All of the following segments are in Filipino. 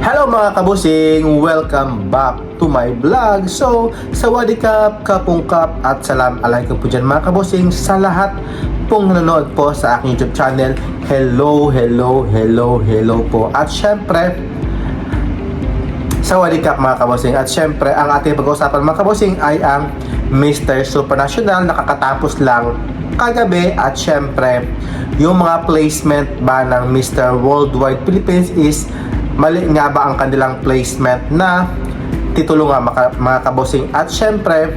Hello mga kabusing! Welcome back to my vlog. So, sawadikap, kapungkap at salam alaikum po dyan mga kabusing sa lahat pong nanonood po sa aking YouTube channel. Hello po. At syempre, sawadikap mga kabusing. At syempre, ang ating pag-uusapan mga kabusing ay ang Mr. Supranational. Nakakatapos lang kagabi. At syempre, yung mga placement ba ng Mr. Worldwide Philippines is mali nga ba ang kanilang placement na titulo nga mga kabosing. At syempre,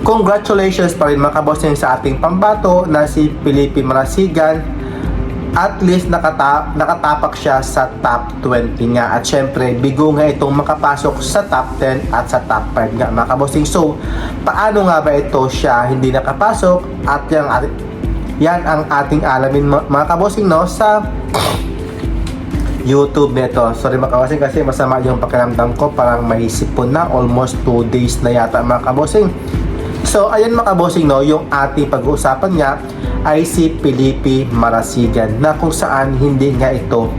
congratulations pa rin mga kabosing sa ating pambato na si Felipe Marasigan. At least nakatapak siya sa top 20 nga. At syempre, bigo nga itong makapasok sa top 10 at sa top 5 nga mga kabosing. So, paano nga ba ito siya hindi nakapasok? At yan ang ating alamin mga kabosing, no, sa YouTube nito. Sorry mga kabosing kasi masama yung pakiramdam ko, parang may sipon na, almost 2 days na yata mga kabosing. So ayan mga kabosing, no, yung ating pag-uusapan niya ay si Felipe Marasigan na kung saan hindi nga ito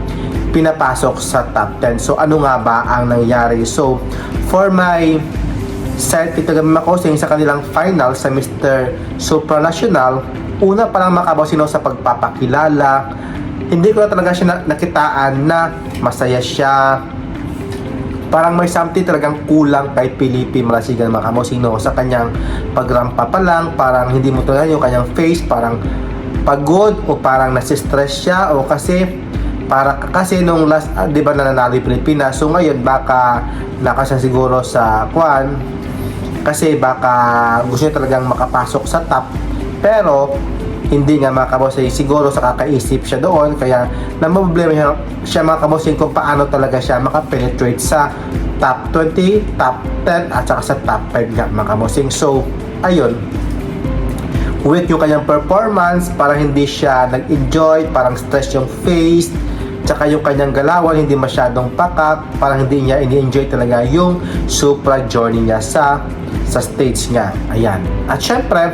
pinapasok sa top 10. So ano nga ba ang nangyari? So for my set ito mga kabosing sa kanilang final sa Mr. Supranational, una parang mga kabosing, no, sa pagpapakilala, hindi ko na talaga siya nakitaan na masaya siya. Parang may something talagang kulang kay Felipe Marasigan mga kabosing, no, sa kanyang pagrampa pa lang. Parang hindi mo talaga yung kanyang face, parang pagod o parang nasistress siya o kasi nung last, di ba nananalo yung Pilipinas, so ngayon baka nakasya siguro sa kwan kasi baka gusto niya talagang makapasok sa top, pero hindi nga mga kabosing, siguro sa kakaisip siya doon, kaya namumblema siya mga kabosing kung paano talaga siya makapenetrate sa top 20, top 10 at saka sa top 5 nga mga kabosing. So ayun, with yung kanyang performance, parang hindi siya nag-enjoy, parang stress yung face, tsaka yung kanyang galawan hindi masyadong pakat, parang hindi niya ini-enjoy talaga yung Supra journey niya sa stage nga. Ayan. At syempre,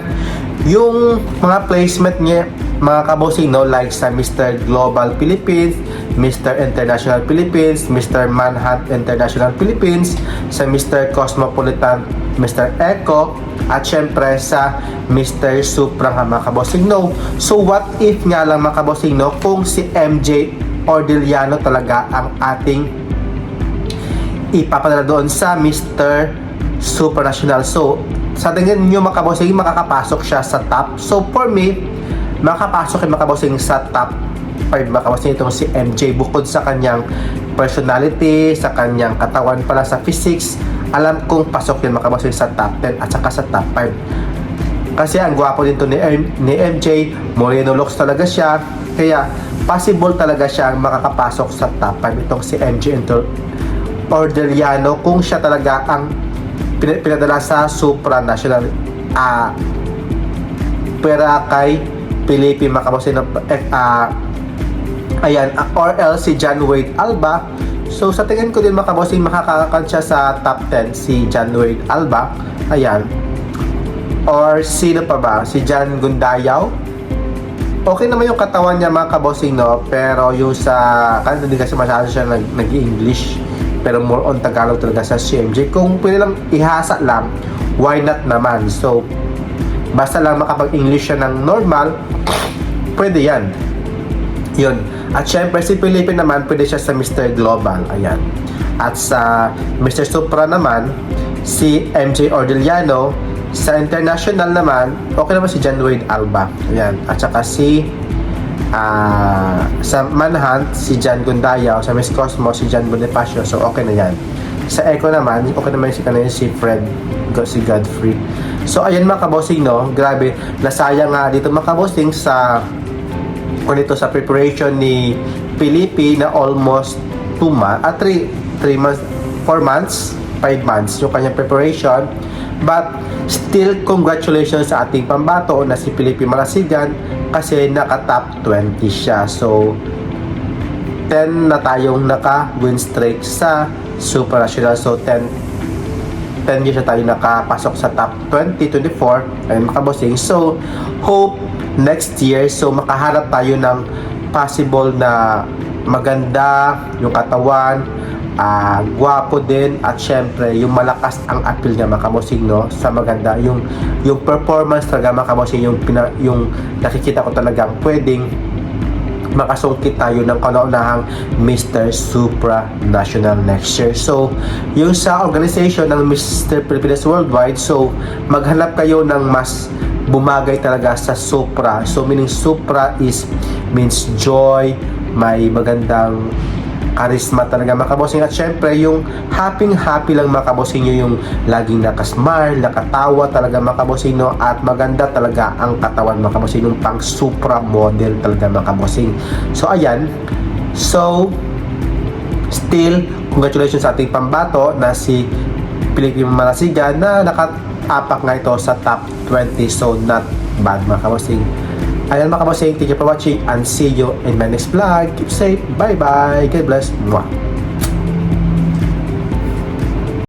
yung mga placement niya mga kabosing, no, like sa Mr. Global Philippines, Mr. International Philippines, Mr. Manhunt International Philippines, sa Mr. Cosmopolitan, Mr. Echo, at syempre sa Mr. Supra nga mga kabosing, no. So what if nga lang mga kabosing, no, kung si MJ Ordiliano talaga ang ating ipapadala doon sa Mr. Supranational. So sa tingin nyo mga kabosing, makakapasok siya sa top? So for me, makakapasok yung mga kabosing sa top 5 mga kabosing itong si MJ. Bukod sa kanyang personality, sa kanyang katawan pala, sa physics, alam kong pasok yun mga kabosing sa top 10 at saka sa top 5. Kasi ang gwapo din to ni MJ, moreno looks talaga siya, kaya possible talaga siya makakapasok sa top 5 itong si MJ Ordiliano kung siya talaga ang pinadala sa Supranational pera kay Felipe mga kabosing, ayan, or else si John Wade Alba. So sa tingin ko din mga kabosing, makakakansya sa top 10 si John Wade Alba, ayan, or sino pa ba, si John Gundayaw. Okay naman yung katawan niya mga kabosing, no, pero yung sa kanto hindi kasi masyado siya nag-English, pero more on Tagalog talaga sa CMJ. Kung pwede lang ihasa lang, why not naman? So basta lang makapag-English siya ng normal, pwede yan. Yun. At syempre si Felipe naman, pwede siya sa Mr. Global, ayan. At sa Mr. Supra naman, si MJ Ordiliano. Sa international naman, okay naman si John Wade Alba, ayan. At saka si sa Manhunt, si John Gundayaw. Sa Miss Cosmo, si John Bonifacio. So okay na yan. Sa Echo naman, okay naman si Fred, si Godfrey. So ayan mga kabosing, no, grabe, nasayang nga dito mga kabosing sa sa preparation ni Felipe na almost 2 months, 3 months, 4 months, 5 months yung kanyang preparation. But still, congratulations sa ating pambato na si Felipe Marasigan kasi naka-top 20 siya. So 10 na tayong naka-win streak sa Supranational. So 10 years na tayo nakapasok sa top 2024 ay makabosing. So hope next year, so makaharap tayo ng possible na maganda yung katawan, gwapo din, at syempre yung malakas ang appeal niya mga kabosing, no, sa maganda yung performance talaga mga kabosing, yung nakikita ko talagang pwedeng makasungkit tayo ng kauna-unahang Mr. Supranational next year. So, yung sa organization ng Mr. Philippines Worldwide, so maghanap kayo ng mas bumagay talaga sa Supra. So, meaning Supra means joy, may magandang charisma talaga mga kabosing, at syempre yung happy lang mga kabosing nyo, yung laging nakasmile, nakatawa talaga mga kabosing, no, at maganda talaga ang katawan mga kabosing, yung pang Supra model talaga mga kabosing. So ayan, so still congratulations sa ating pambato na si Pilipino Marasigan na nakatapak nga ito sa top 20, so not bad mga kabosing. Ayan mga kabosing, thank you for watching and see you in my next vlog. Keep safe, bye bye, God bless. Mwah.